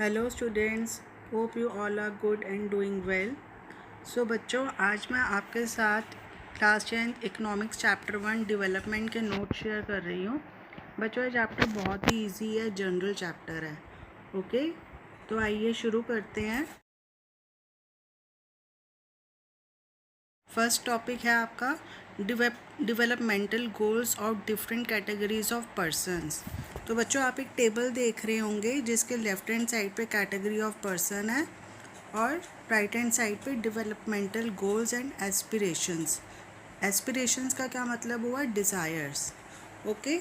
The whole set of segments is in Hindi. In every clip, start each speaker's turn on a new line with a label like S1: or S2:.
S1: Hello students, hope you all are good and doing well. So बच्चों, आज मैं आपके साथ क्लास 10 इकोनॉमिक्स चैप्टर 1 डेवलपमेंट के नोट शेयर कर रही हूँ। बच्चों, ये चैप्टर बहुत ही इजी है, जनरल चैप्टर है। ओके, तो आइए शुरू करते हैं। फर्स्ट टॉपिक है आपका developmental goals of different categories of persons. तो बच्चों, आप एक टेबल देख रहे होंगे जिसके लेफ्ट हैंड साइड पे कैटेगरी ऑफ पर्सन है और राइट हैंड साइड पे developmental goals and aspirations. Aspirations का क्या मतलब हुआ? डिज़ायर्स। ओके,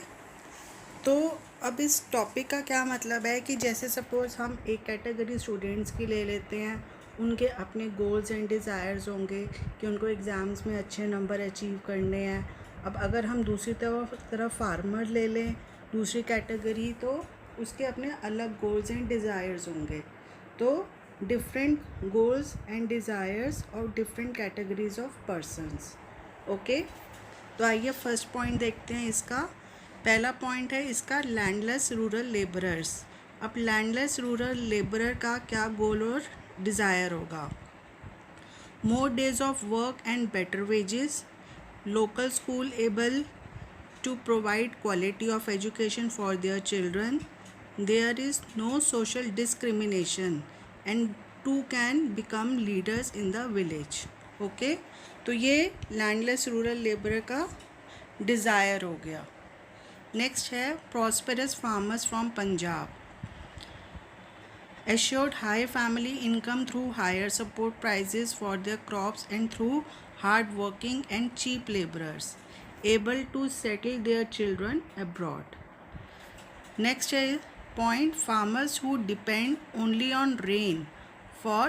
S1: तो अब इस टॉपिक का क्या मतलब है कि जैसे सपोज़ हम एक कैटेगरी स्टूडेंट्स की ले लेते हैं, उनके अपने गोल्स एंड डिज़ायर्स होंगे कि उनको एग्ज़ाम्स में अच्छे नंबर अचीव करने हैं। अब अगर हम दूसरी तरफ फार्मर ले लें, दूसरी कैटेगरी, तो उसके अपने अलग गोल्स एंड डिज़ायर्स होंगे। तो डिफरेंट गोल्स एंड डिज़ायर्स और different categories of persons. Okay, तो आइए फर्स्ट पॉइंट देखते हैं इसका। पहला पॉइंट है इसका लैंडलेस रूरल लेबरर्स। अब लैंडलेस रूरल लेबरर का क्या गोल और डिज़ायर होगा? More days of work and better wages, local school able to provide quality of education for their children, there is no social discrimination and two can become leaders in the village. Okay, तो ये लैंडलेस रूरल लेबर का डिज़ायर हो गया। नेक्स्ट है prosperous farmers from Punjab. assured high family income through higher support prices for their crops and through hard working and cheap laborers able to settle their children abroad. Next is point farmers who depend only on rain for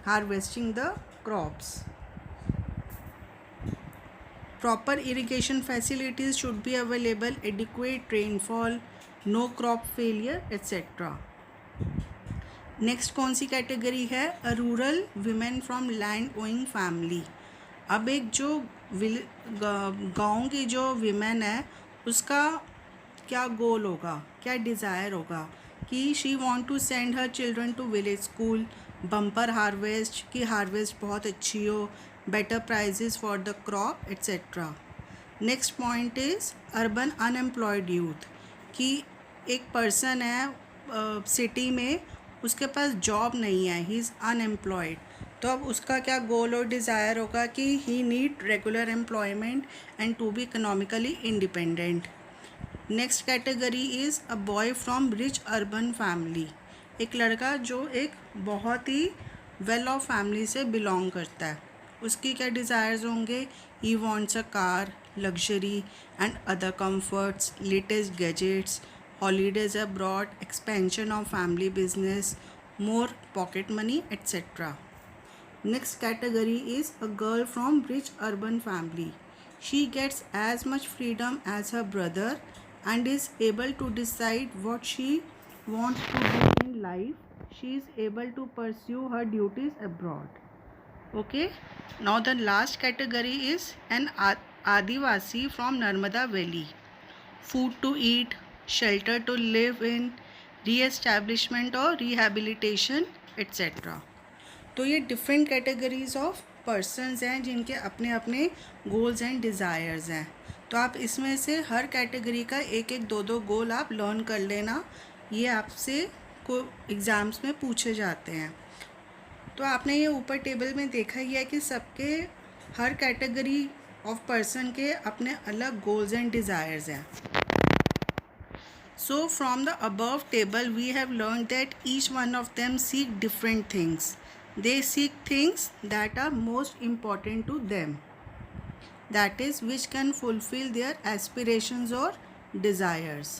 S1: harvesting the crops. Proper irrigation facilities should be available, adequate rainfall, no crop failure, etc. Next कौन सी कैटेगरी है? A rural women from land owing family. अब एक जो गांव की जो वीमेन है उसका क्या गोल होगा, क्या डिज़ायर होगा कि she want to send her children to village school, bumper harvest, की हार्वेस्ट बहुत अच्छी हो, better prices for the crop etcetera. Next point is urban unemployed youth, कि एक पर्सन है सिटी में, उसके पास जॉब नहीं है, ही इज़ अनएम्प्लॉयड। तो अब उसका क्या गोल और डिज़ायर होगा कि he need regular employment and to be economically independent. Next category is a boy from rich urban family, एक लड़का जो एक बहुत ही वेल ऑफ फैमिली से बिलोंग करता है। उसकी क्या डिज़ायर्स होंगे? He wants a car, luxury and other comforts, latest gadgets, holidays abroad, expansion of family business, more pocket money, etc. Next category is a girl from rich urban family. She gets as much freedom as her brother and is able to decide what she wants to do in life. She is able to pursue her duties abroad. Okay, now the last category is an Adivasi from Narmada Valley. Food to eat, shelter to live in, re-establishment और rehabilitation etc. तो ये डिफरेंट कैटेगरीज ऑफ पर्सनस हैं जिनके अपने अपने गोल्स एंड डिज़ायर्स हैं। तो आप इसमें से हर कैटेगरी का एक एक दो दो गोल आप लर्न कर लेना, ये आपसे को एग्ज़ाम्स में पूछे जाते हैं। तो आपने ये ऊपर टेबल में देखा ही है कि सबके हर कैटेगरी ऑफ पर्सन के अपने अलग गोल्स एंड डिज़ायर्स हैं। So from the above table we have learned that each one of them seek different things. They seek things that are most important to them, that is which can fulfill their aspirations or desires.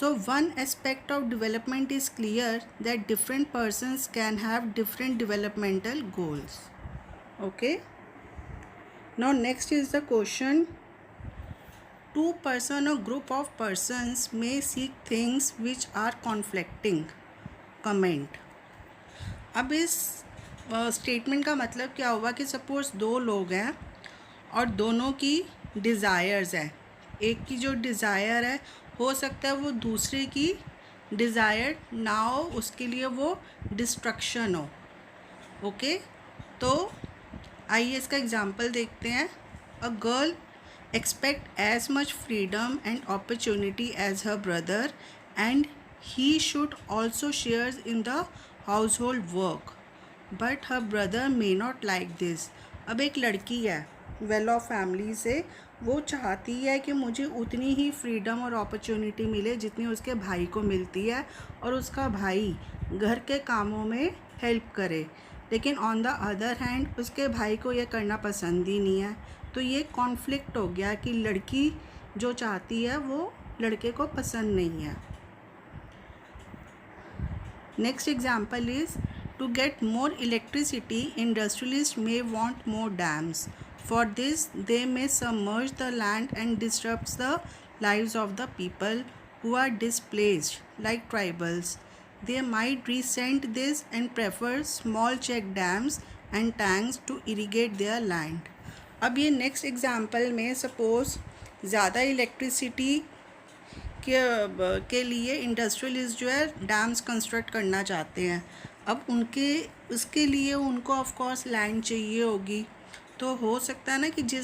S1: So one aspect of development is clear, that different persons can have different developmental goals. Okay, now next is the question. Two person or group of persons may seek things which are conflicting. Comment. अब इस स्टेटमेंट का मतलब क्या हुआ कि सपोज़ दो लोग हैं और दोनों की डिज़ायर्स हैं। एक की जो डिज़ायर है हो सकता है वो दूसरे की डिज़ायर ना हो, उसके लिए वो डिस्ट्रक्शन हो। ओके, तो आइए इसका एग्जांपल देखते हैं। A girl expect as much freedom and opportunity as her brother, and he should also share in the household work, but her brother may not like this. अब एक लड़की है वेल ऑफ फैमिली से, वो चाहती है कि मुझे उतनी ही फ्रीडम और अपॉर्चुनिटी मिले जितनी उसके भाई को मिलती है, और उसका भाई घर के कामों में हेल्प करे, लेकिन ऑन द अदर हैंड उसके भाई को ये करना पसंद ही नहीं है। तो ये कॉन्फ्लिक्ट हो गया कि लड़की जो चाहती है वो लड़के को पसंद नहीं है। Next example is to get more electricity industrialist may want more dams. For this they may submerge the land and disturbs the lives of the people who are displaced, like tribals. They might resent this and prefer small check dams and tanks to irrigate their land. अब ये नेक्स्ट एग्जाम्पल में सपोज़ ज़्यादा इलेक्ट्रिसिटी के लिए इंडस्ट्रियलिस्ट जो है डैम्स कंस्ट्रक्ट करना चाहते हैं। अब उसके लिए उनको ऑफ कोर्स लैंड चाहिए होगी, तो हो सकता है ना कि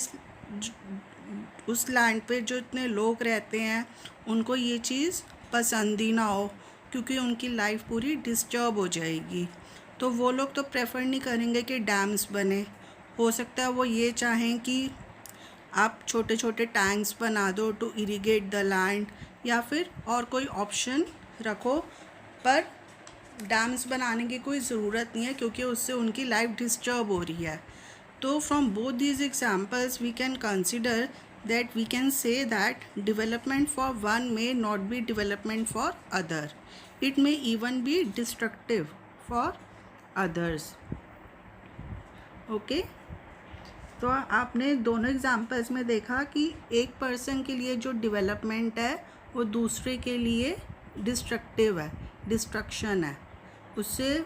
S1: उस लैंड पे जो इतने लोग रहते हैं उनको ये चीज़ पसंद ही ना हो, क्योंकि उनकी लाइफ पूरी डिस्टर्ब हो जाएगी। तो वो लोग तो प्रेफर नहीं करेंगे कि डैम्स बने। हो सकता है वो ये चाहें कि आप छोटे छोटे टैंक्स बना दो टू इरिगेट द लैंड, या फिर और कोई ऑप्शन रखो, पर डैम्स बनाने की कोई ज़रूरत नहीं है क्योंकि उससे उनकी लाइफ डिस्टर्ब हो रही है। तो from both these examples we can consider that we can say that development for one may not be development for other. It may even be destructive for others. Okay? तो आपने दोनों एग्जाम्पल्स में देखा कि एक पर्सन के लिए जो डेवलपमेंट है वो दूसरे के लिए डिस्ट्रक्टिव है, डिस्ट्रक्शन है। उससे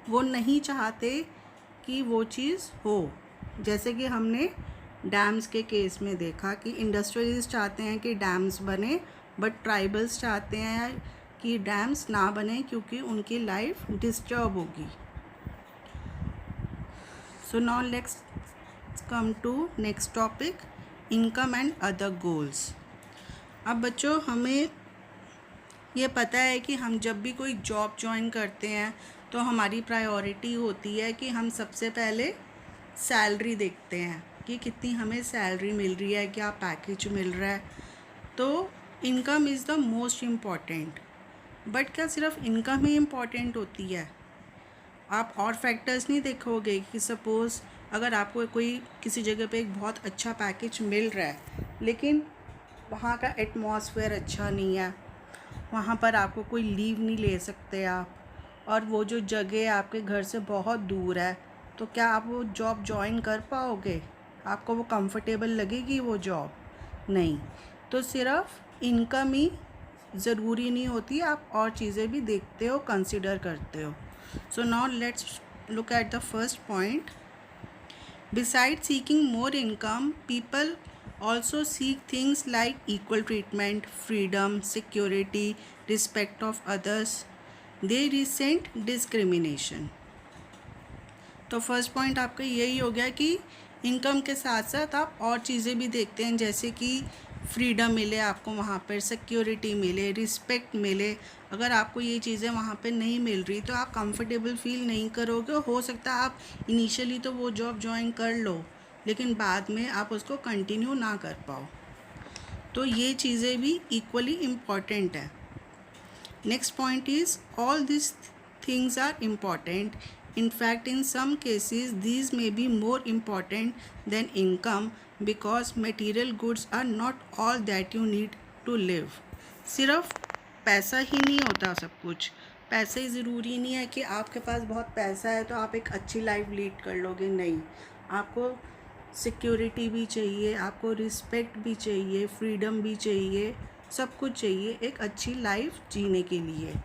S1: वो नहीं चाहते कि वो चीज़ हो, जैसे कि हमने डैम्स के केस में देखा कि इंडस्ट्रियलिस्ट चाहते हैं कि डैम्स बने, बट ट्राइबल्स चाहते हैं कि डैम्स ना बने क्योंकि उनकी लाइफ डिस्टर्ब होगी। So now let's come to next topic, income and other goals. अब बच्चों, हमें ये पता है कि हम जब भी कोई जॉब ज्वाइन करते हैं तो हमारी प्रायोरिटी होती है कि हम सबसे पहले सैलरी देखते हैं कि कितनी हमें सैलरी मिल रही है, क्या पैकेज मिल रहा है। तो income is the most important. But क्या सिर्फ इनकम ही इम्पॉर्टेंट होती है? आप और फैक्टर्स नहीं देखोगे कि सपोज़ अगर आपको कोई किसी जगह पे एक बहुत अच्छा पैकेज मिल रहा है, लेकिन वहाँ का एटमॉस्फेयर अच्छा नहीं है, वहाँ पर आपको कोई लीव नहीं ले सकते आप, और वो जो जगह आपके घर से बहुत दूर है, तो क्या आप वो जॉब ज्वाइन कर पाओगे? आपको वो कंफर्टेबल लगेगी वो जॉब? नहीं। तो सिर्फ इनकम ही ज़रूरी नहीं होती, आप और चीज़ें भी देखते हो, कंसिडर करते हो। सो now let's look at the first point. Beside seeking more income, people also seek things like equal treatment, freedom, security, respect of others. They resent discrimination. तो फर्स्ट पॉइंट आपका यही हो गया कि इनकम के साथ साथ आप और चीज़ें भी देखते हैं, जैसे कि फ्रीडम मिले आपको, वहाँ पर सिक्योरिटी मिले, रिस्पेक्ट मिले। अगर आपको ये चीज़ें वहाँ पे नहीं मिल रही तो आप कंफर्टेबल फील नहीं करोगे। हो सकता है आप इनिशियली तो वो जॉब ज्वाइन कर लो, लेकिन बाद में आप उसको कंटिन्यू ना कर पाओ। तो ये चीज़ें भी इक्वली इम्पॉर्टेंट है। Next point is all this things are important. In fact, in some cases, these may be more important than income because material goods are not all that you need to live. सिर्फ पैसा ही नहीं होता सब कुछ। पैसे ही ज़रूरी नहीं है कि आपके पास बहुत पैसा है तो आप एक अच्छी लाइफ लीड कर लोगे। नहीं, आपको सिक्योरिटी भी चाहिए, आपको रिस्पेक्ट भी चाहिए, फ्रीडम भी चाहिए, सब कुछ चाहिए एक अच्छी लाइफ जीने के लिए।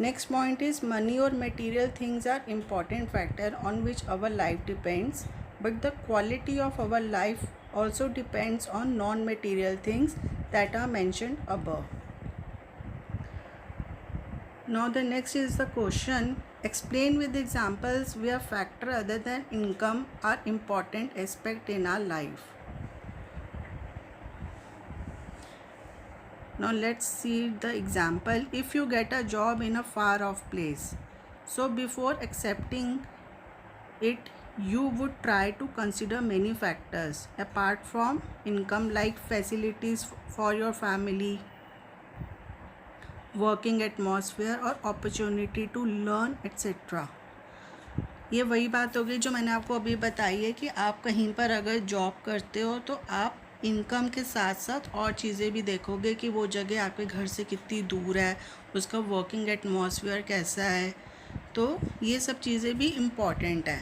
S1: Next point is money or material things are important factor on which our life depends, but the quality of our life also depends on non-material things that are mentioned above. Now the next is the question. Explain with examples where factor other than income are important aspect in our life. Now let's see the example. If you get a job in a far off place, so before accepting it, you would try to consider many factors apart from income, like facilities for your family, working atmosphere और अपॉर्चुनिटी टू लर्न एट्सेट्रा। ये वही बात हो गई जो मैंने आपको अभी बताई है कि आप कहीं पर अगर जॉब करते हो तो आप इनकम के साथ साथ और चीज़ें भी देखोगे कि वो जगह आपके घर से कितनी दूर है, उसका वर्किंग एटमॉस्फेयर कैसा है, तो ये सब चीज़ें भी इम्पॉर्टेंट है।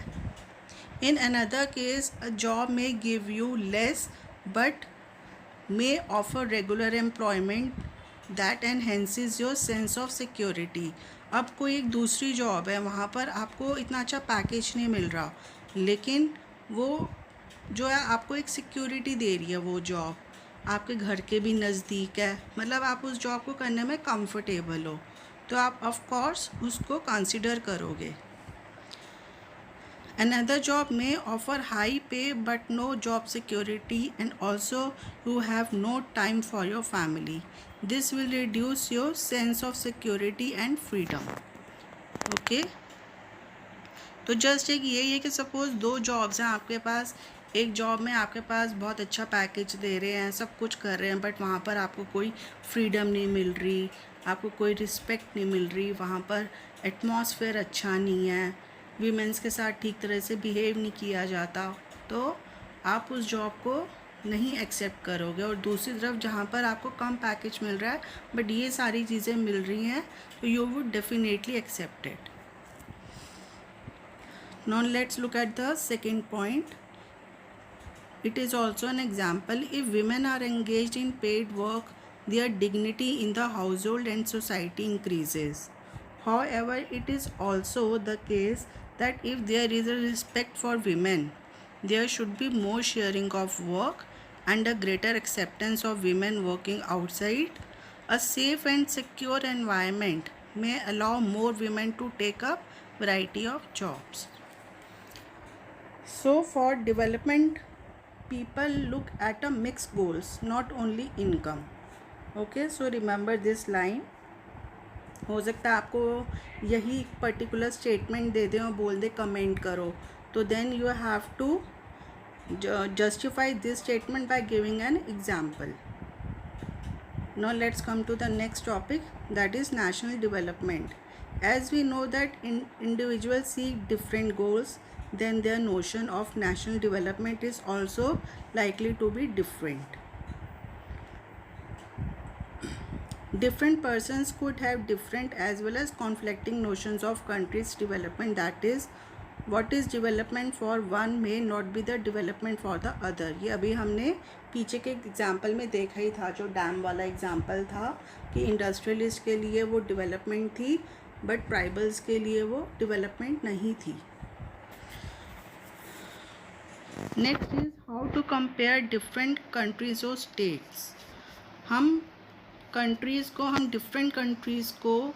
S1: In another case a job may give you less but may offer regular employment that enhances your sense of security. अब कोई एक दूसरी जॉब है, वहाँ पर आपको इतना अच्छा पैकेज नहीं मिल रहा, लेकिन वो जो है आपको एक सिक्योरिटी दे रही है। वो जॉब आपके घर के भी नज़दीक है, मतलब आप उस जॉब को करने में कंफर्टेबल हो, तो आप ऑफ कोर्स उसको कंसिडर करोगे। Another job may offer high pay but no job security, and also you have no time for your family. This will reduce your sense of security and freedom. Okay? तो जस्ट एक यही है कि सपोज़ दो जॉब्स हैं आपके पास। एक जॉब में आपके पास बहुत अच्छा पैकेज दे रहे हैं, सब कुछ कर रहे हैं, बट वहाँ पर आपको कोई फ्रीडम नहीं मिल रही, आपको कोई रिस्पेक्ट नहीं मिल रही, वहाँ पर एटमॉस्फेयर अच्छा नहीं है, वीमेंस के साथ ठीक तरह से बिहेव नहीं किया जाता, तो आप उस जॉब को नहीं एक्सेप्ट करोगे। और दूसरी तरफ जहाँ पर आपको कम पैकेज मिल रहा है बट ये सारी चीज़ें मिल रही हैं, तो you would definitely accept it. Now let's look at the second point. It is also an example. If women are engaged in paid work, their dignity in the household and society increases. However, it is also the case that if there is a respect for women, there should be more sharing of work and a greater acceptance of women working outside. A safe and secure environment may allow more women to take up variety of jobs. So for development, people look at a mixed goals, not only income. Okay, so remember this line. हो सकता है आपको यही पर्टिकुलर स्टेटमेंट दे दें और बोल दे कमेंट करो, तो then you have to justify this statement by giving an example. Now let's come to the next topic, that is national development. As we know that individuals seek different goals, then their notion of national development is also likely to be different. Different persons could have different as well as conflicting notions of country's development. That is, what is development for one may not be the development for the other. ये अभी हमने पीछे के एग्जाम्पल में देखा ही था, जो डैम वाला एग्जाम्पल था कि इंडस्ट्रियलिस्ट के लिए वो डेवलपमेंट थी बट ट्राइबल्स के लिए वो डेवलपमेंट नहीं थी। Next is how to compare different countries और स्टेट्स। हम डिफरेंट कंट्रीज़ को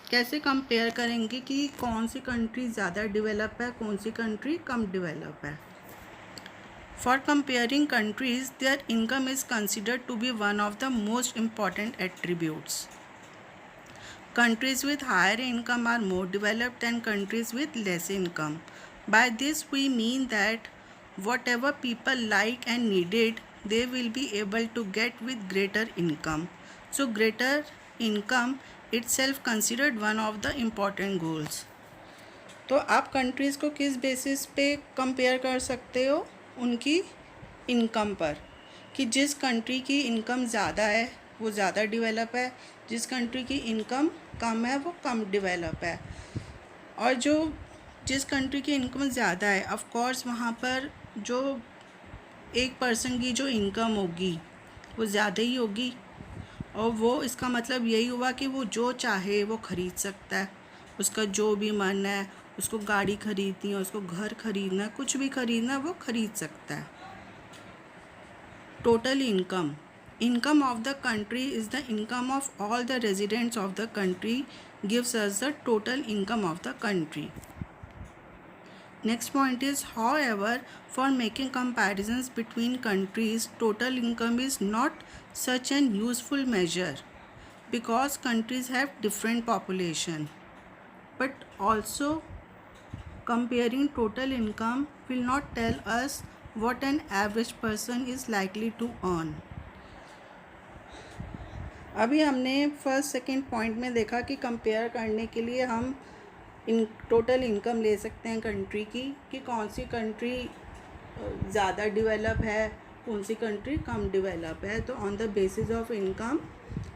S1: कैसे कंपेयर करेंगे कि कौन सी कंट्री ज़्यादा डेवलप है, कौन सी कंट्री कम डेवलप है। For comparing countries, their income is considered to be one of the most important attributes. Countries with higher income are more developed than countries with less income. By this we mean that whatever people like and needed, they will be able to get with greater income. So greater income itself considered one of the important goals. तो आप कंट्रीज़ को किस बेसिस पे कंपेयर कर सकते हो? उनकी इनकम पर, कि जिस कंट्री की इनकम ज़्यादा है वो ज़्यादा डेवलप है, जिस कंट्री की इनकम कम है वो कम डेवलप है। और जिस कंट्री की इनकम ज़्यादा है, ऑफ कोर्स वहाँ पर जो एक पर्सन की जो इनकम होगी वो ज़्यादा ही होगी, और वो इसका मतलब यही हुआ कि वो जो चाहे वो ख़रीद सकता है, उसका जो भी मन है, उसको गाड़ी ख़रीदनी है, उसको घर ख़रीदना है, कुछ भी ख़रीदना है वो ख़रीद सकता है। Total income income of the country is the income of all the residents of the country, gives us the total income of the country. Next point is, however, for making comparisons between countries, total income is not such an useful measure because countries have different population. But also, comparing total income will not tell us what an average person is likely to earn. अभी हमने फर्स्ट सेकंड पॉइंट में देखा कि कंपेयर करने के लिए हम टोटल इनकम ले सकते हैं कंट्री की, कि कौन सी कंट्री ज़्यादा डेवलप है, कौन सी कंट्री कम डेवलप है. तो on the basis of income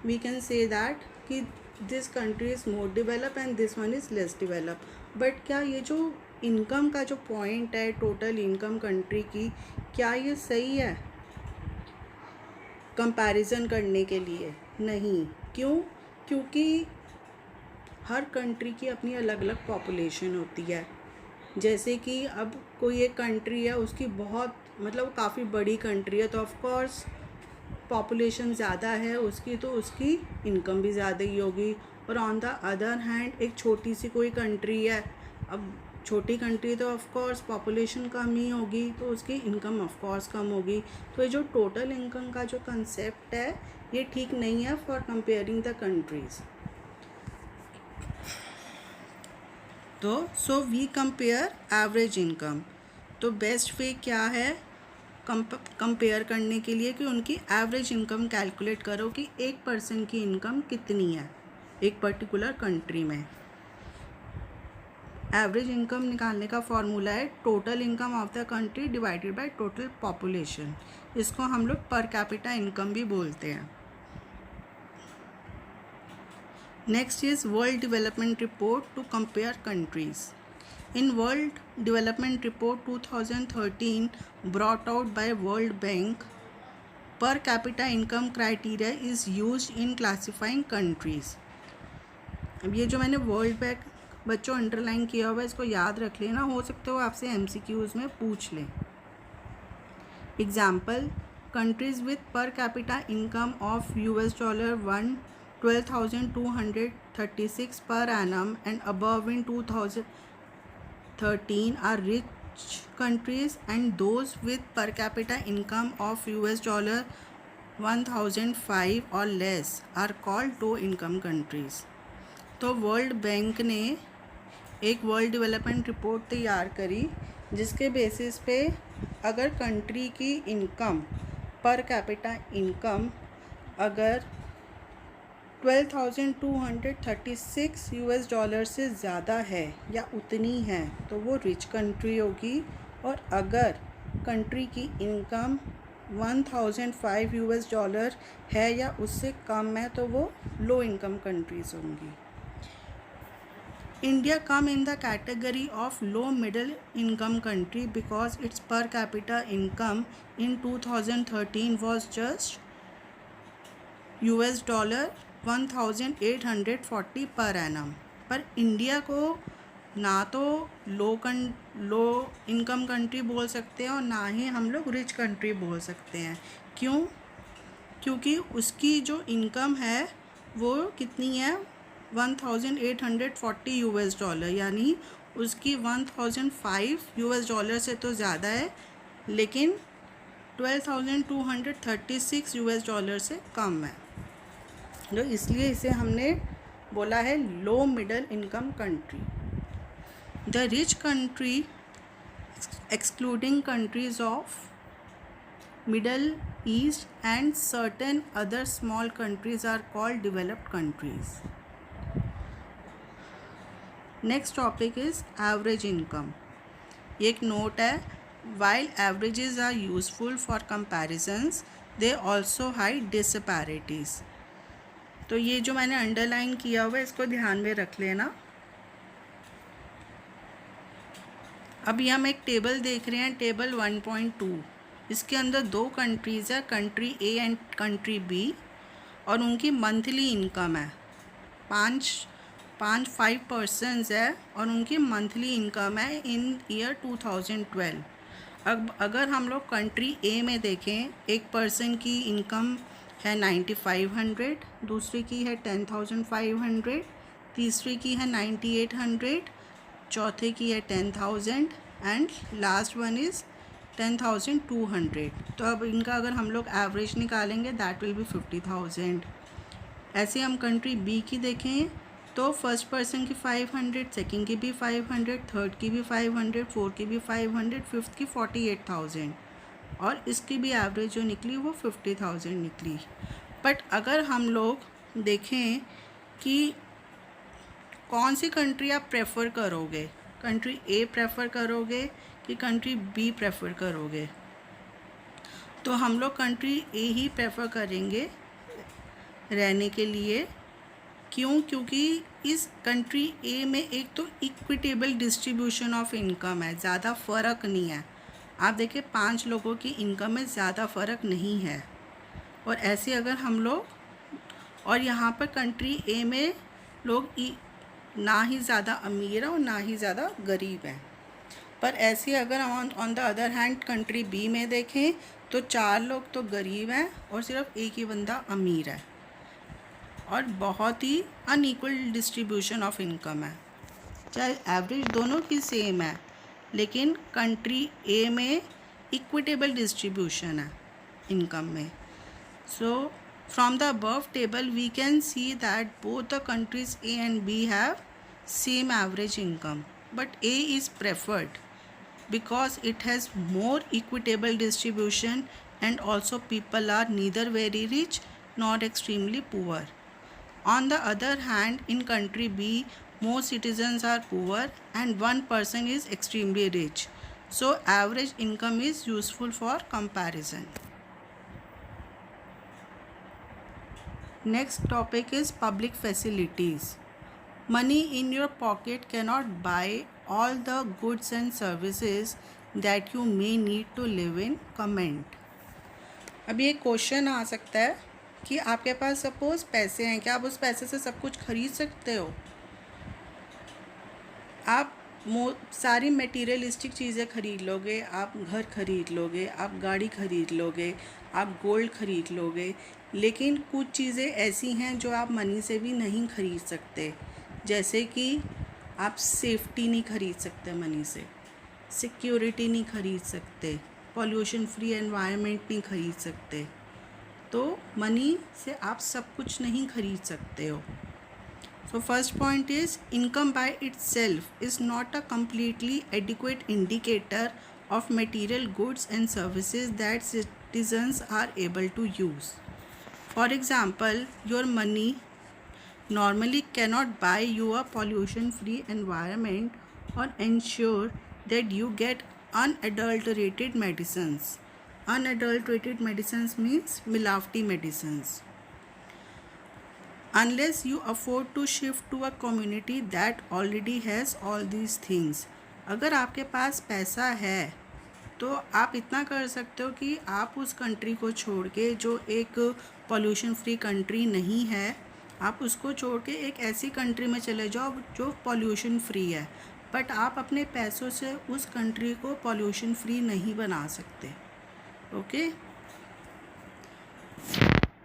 S1: we can say that कि this country is more develop and this one is less develop. But क्या ये जो इनकम का जो पॉइंट है टोटल इनकम कंट्री की, क्या ये सही है कंपैरिजन करने के लिए? नहीं. क्यों? क्योंकि हर कंट्री की अपनी अलग अलग पॉपुलेशन होती है. जैसे कि अब कोई एक कंट्री है, उसकी बहुत मतलब काफ़ी बड़ी कंट्री है, तो ऑफ कोर्स पॉपुलेशन ज़्यादा है उसकी, तो उसकी इनकम भी ज़्यादा ही होगी. और ऑन द अदर हैंड एक छोटी सी कोई कंट्री है, अब छोटी कंट्री तो ऑफ कोर्स पॉपुलेशन कम ही होगी, तो उसकी इनकम ऑफ कोर्स कम होगी. तो ये जो टोटल इनकम का जो कंसेप्ट है ये ठीक नहीं है फॉर कंपेयरिंग द कंट्रीज़. तो so we compare average income. तो बेस्ट वे क्या है कंपेयर करने के लिए कि उनकी एवरेज इनकम कैलकुलेट करो कि एक पर्सन की इनकम कितनी है एक पर्टिकुलर कंट्री में. एवरेज इनकम निकालने का फॉर्मूला है total income of the country divided by total population. इसको हम लोग पर कैपिटा इनकम भी बोलते हैं. Next is world development report to compare countries. In World Development Report 2013 brought out by World Bank, per capita income criteria is used in classifying countries. अब ये जो मैंने वर्ल्ड बैंक बच्चों अंडरलाइन किया हुआ है इसको याद रख लेना, हो सकता है वो आपसे MCQs में पूछ लें. एग्जाम्पल, कंट्रीज़ विथ पर capita income of $1 12,236 per annum and above in 2013 are rich countries, and those with per capita income of $1,005 or less are called low income countries. तो वर्ल्ड बैंक ने एक वर्ल्ड डेवलपमेंट रिपोर्ट तैयार करी जिसके बेसिस पे अगर कंट्री की इनकम पर कैपिटा इनकम अगर $12,236 से ज़्यादा है या उतनी है तो वो रिच कंट्री होगी, और अगर कंट्री की इनकम $1,005 है या उससे कम है तो वो लो इनकम कंट्रीज़ होंगी. India come in the category of low middle income country because its per capita income in 2013 was just $1,840 per annum. पर इंडिया को ना तो लो इनकम कंट्री बोल सकते हैं और ना ही हम लोग रिच कंट्री बोल सकते हैं. क्यों? क्योंकि उसकी जो इनकम है वो कितनी है $1,840, यानी उसकी $1,005 से तो ज़्यादा है लेकिन $12,236 से कम है. तो इसलिए इसे हमने बोला है low middle income country. The rich country excluding countries of Middle East and certain other small countries are called developed countries. Next topic is average income. एक नोट है, while averages are useful for comparisons they also hide disparities. तो ये जो मैंने अंडरलाइन किया हुआ है इसको ध्यान में रख लेना. अभी हम एक टेबल देख रहे हैं, टेबल 1.2. इसके अंदर दो कंट्रीज़ है, country a and country b, और उनकी मंथली इनकम है 5 पर्सन्स है और उनकी मंथली इनकम है इन ईयर 2012. अब अगर हम लोग कंट्री ए में देखें, एक पर्सन की इनकम है 9500, दूसरी की है 10500, तीसरी की है 9800, चौथे की है 10000 एंड लास्ट वन इज़ 10200। तो अब इनका अगर हम लोग एवरेज निकालेंगे दैट विल बी 50000। ऐसे हम कंट्री बी की देखें तो फर्स्ट पर्सन की 500, सेकंड की भी 500, थर्ड की भी 500, फोर्थ की भी 500, फिफ्थ की 48000 और इसकी भी एवरेज जो निकली वो 50000 निकली। बट अगर हम लोग देखें कि कौन सी कंट्री आप प्रेफर करोगे, कंट्री ए प्रेफर करोगे कि कंट्री बी प्रेफर करोगे, तो हम लोग कंट्री ए ही प्रेफर करेंगे रहने के लिए। क्यों? क्योंकि इस कंट्री ए में एक तो इक्विटेबल डिस्ट्रीब्यूशन ऑफ इनकम है, ज़्यादा फ़र्क नहीं है। आप देखिए 5 लोगों की इनकम में ज़्यादा फ़र्क नहीं है। और ऐसे अगर हम लोग, और यहाँ पर कंट्री ए में लोग ना ही ज़्यादा अमीर हैं और ना ही ज़्यादा गरीब हैं। पर ऐसे अगर हम on the other hand country b में देखें तो 4 लोग तो गरीब हैं और सिर्फ एक ही बंदा अमीर है और बहुत ही अनइक्वल डिस्ट्रीब्यूशन ऑफ इनकम है। चाहे एवरेज दोनों की सेम है लेकिन कंट्री ए में इक्विटेबल डिस्ट्रीब्यूशन है इनकम में। So from the above table we can see that both the countries a and b have same average income, but a is preferred because it has more equitable distribution and also people are neither very rich nor extremely poor. On the other hand, in country B, most citizens are poor and one person is extremely rich. So average income is useful for comparison. Next topic is public facilities. Money in your pocket cannot buy all the goods and services that you may need to live in. Comment. अब ये क्वेश्चन आ सकता है कि आपके पास सपोज पैसे हैं, क्या आप उस पैसे से सब कुछ खरीद सकते हो? आप सारी मटेरियलिस्टिक चीज़ें खरीद लोगे, आप घर खरीद लोगे, आप गाड़ी खरीद लोगे, आप गोल्ड खरीद लोगे, लेकिन कुछ चीज़ें ऐसी हैं जो आप मनी से भी नहीं खरीद सकते। जैसे कि आप सेफ्टी नहीं खरीद सकते मनी से, सिक्योरिटी नहीं खरीद सकते, पॉल्यूशन फ्री एनवायरनमेंट नहीं खरीद सकते। तो मनी से आप सब कुछ नहीं खरीद सकते हो। So first point is income by itself is not a completely adequate indicator of material goods and services that citizens are able to use. For example, your money normally cannot buy you a pollution-free environment or ensure that you get unadulterated medicines. Unadulterated medicines means मिलावटी medicines. Unless you afford to shift to a community that already has all these things. अगर आपके पास पैसा है तो आप इतना कर सकते हो कि आप उस कंट्री को छोड़ के, जो एक पॉल्यूशन फ्री कंट्री नहीं है, आप उसको छोड़ के एक ऐसी कंट्री में चले जाओ जो पॉल्यूशन फ्री है, बट आप अपने पैसों से उस कंट्री को पॉल्यूशन फ्री नहीं बना सकते। Okay.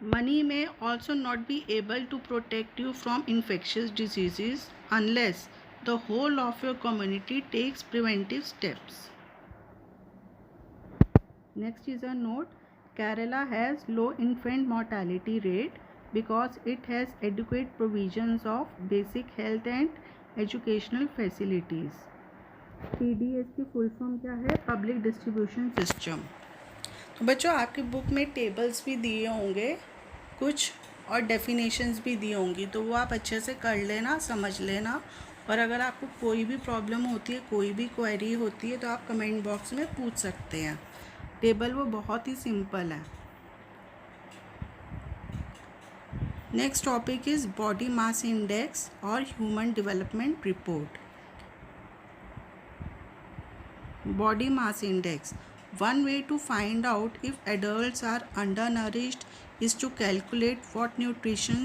S1: Money may also not be able to protect you from infectious diseases unless the whole of your community takes preventive steps. Next is a note. Kerala has low infant mortality rate because it has adequate provisions of basic health and educational facilities. PDS की फुल फॉर्म क्या है? Public distribution system. तो बच्चों आपकी बुक में टेबल्स भी दिए होंगे कुछ और डेफिनेशंस भी दी होंगी, तो वो आप अच्छे से कर लेना, समझ लेना। और अगर आपको कोई भी प्रॉब्लम होती है, कोई भी क्वेरी होती है, तो आप कमेंट बॉक्स में पूछ सकते हैं। टेबल वो बहुत ही सिंपल है। Next topic is body mass index और human development report. Body mass index. One way to find out if adults are undernourished is to calculate what nutrition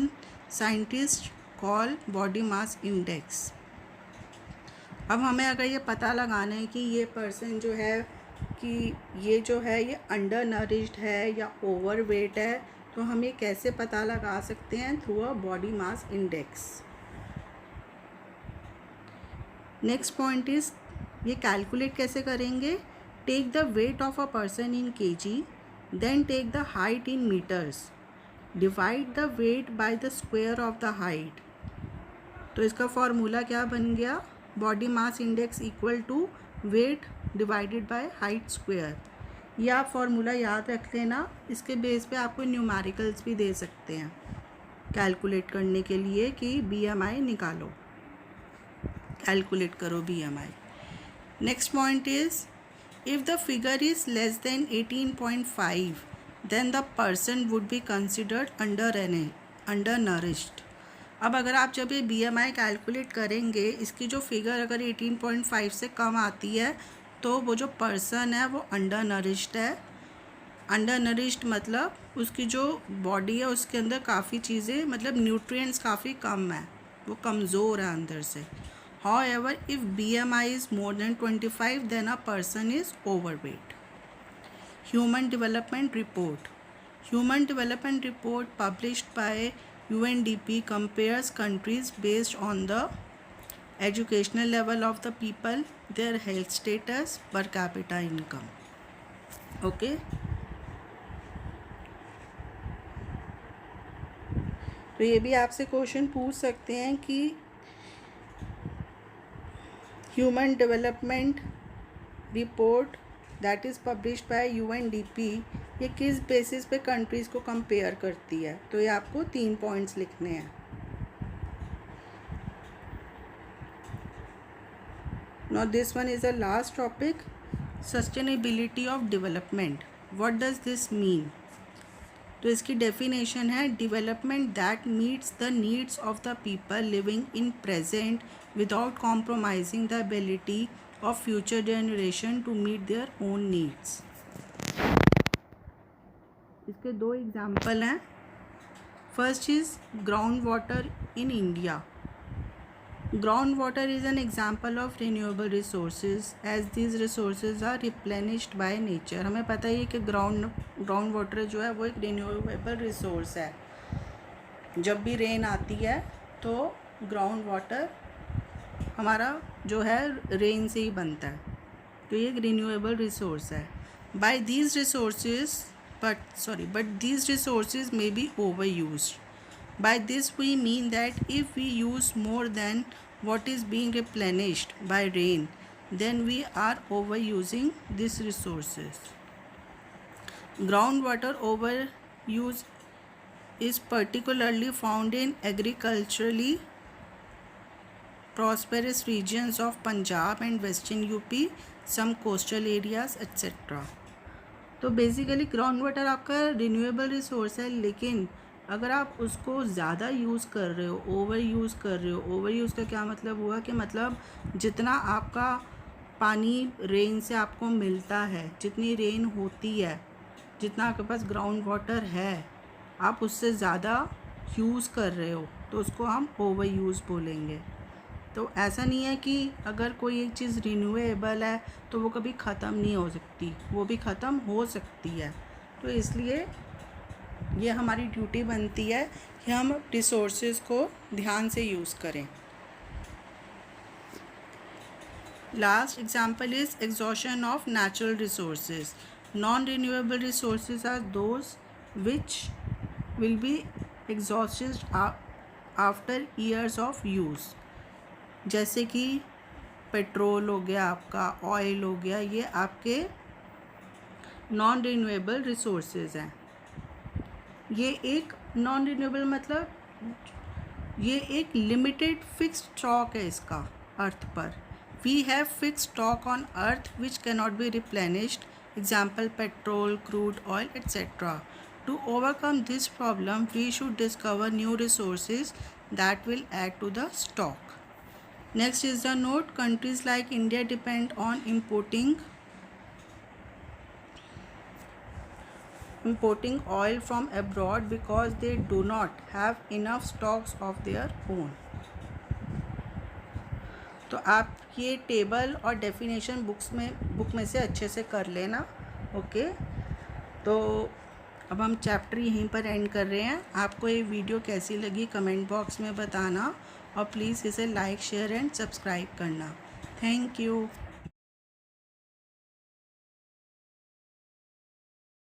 S1: scientists call body mass index. अब हमें अगर ये पता लगाना है कि ये पर्सन जो है कि ये जो है ये अंडर नरिश्ड है या ओवर वेट है, तो हम ये कैसे पता लगा सकते हैं? Through a body mass index. Next point is, ये कैलकुलेट कैसे करेंगे? Take the weight of a person in kg, then take the height in metres, divide the weight by the square of the height. तो इसका फॉर्मूला क्या बन गया? Body mass index equal to weight divided by height square. ये आप फॉर्मूला याद रख लेना, इसके बेस पे आपको न्यूमेरिकल्स भी दे सकते हैं कैलकुलेट करने के लिए कि BMI निकालो, कैलकुलेट करो BMI। Next point is, if the figure is less than 18.5 then the person would be considered undernourished. अब अगर आप जब ये BMI कैलकुलेट करेंगे, इसकी जो फिगर अगर 18.5 से कम आती है तो वो जो पर्सन है वो अंडर नरिश्ड है। अंडर नरिश्ड मतलब उसकी जो बॉडी है उसके अंदर काफ़ी चीज़ें, मतलब न्यूट्रिएंट्स काफ़ी कम है, वो कमज़ोर है अंदर से। However, if BMI is more than 25, then a person is overweight. Human Development Report. Human Development Report published by UNDP compares countries based on the educational level of the people, their health status, per capita income. Okay. तो ये भी आपसे क्वेश्चन पूछ सकते हैं कि human development report that is published by UNDP, ये किस बेसिस पे कंट्रीज़ को कंपेयर करती है? तो ये आपको 3 पॉइंट्स लिखने हैं। Now this one is the last topic, sustainability of development. What does this mean? तो इसकी डेफिनेशन है, development that meets the needs of the people living in present without compromising the ability of future generation to meet their own needs. इसके 2 एग्जाम्पल हैं। First is ground water in India. Ground water is an example of renewable resources as these resources are replenished by nature. हमें पता ही है कि ग्राउंड वाटर जो है वो एक रिन्यूएबल रिसोर्स है। जब भी रेन आती है तो ग्राउंड वाटर हमारा जो है रेन से ही बनता है, तो ये एक रिन्यूएबल रिसोर्स है। By these resources but these resources may be overused. By this we mean that if we use more than what is being replenished by rain, then we are overusing these resources. Groundwater overuse is particularly found in agriculturally prosperous regions of Punjab and Western UP, some coastal areas, etc. तो बेसिकली ग्राउंड वाटर आपका रिन्यूएबल रिसोर्स है, लेकिन अगर आप उसको ज़्यादा यूज़ कर रहे हो, ओवर यूज़ कर रहे हो। ओवर यूज़ का क्या मतलब हुआ कि मतलब जितना आपका पानी रेन से आपको मिलता है, जितनी रेन होती है, जितना आपके पास ग्राउंड वाटर है, आप उससे ज़्यादा यूज़ कर रहे हो, तो उसको हम ओवर यूज़ बोलेंगे। तो ऐसा नहीं है कि अगर कोई एक चीज़ रिन्यूएबल है तो वो कभी ख़त्म नहीं हो सकती, वो भी ख़त्म हो सकती है। तो इसलिए ये हमारी ड्यूटी बनती है कि हम रिसोर्सेज को ध्यान से यूज़ करें। Last example is exhaustion of natural resources. Non renewable resources are those which will be exhausted after years of use. जैसे कि पेट्रोल हो गया, आपका ऑयल हो गया, ये आपके नॉन रिन्यूएबल रिसोर्सेज हैं। ये एक नॉन रिन्यूएबल मतलब ये एक लिमिटेड फिक्स्ड स्टॉक है इसका अर्थ पर। We have fixed stock on earth which can not be replenished, example petrol, crude oil etcetera. To overcome this problem we should discover new resources that will add to the stock. Next is the note, countries like India depend on importing oil from abroad because they do not have enough stocks of their own. तो आप ये टेबल और डेफिनेशन बुक में से अच्छे से कर लेना। ओके, तो अब हम चैप्टर यहीं पर एंड कर रहे हैं। आपको ये वीडियो कैसी लगी कमेंट बॉक्स में बताना और प्लीज़ इसे लाइक शेयर एंड सब्सक्राइब करना। Thank you.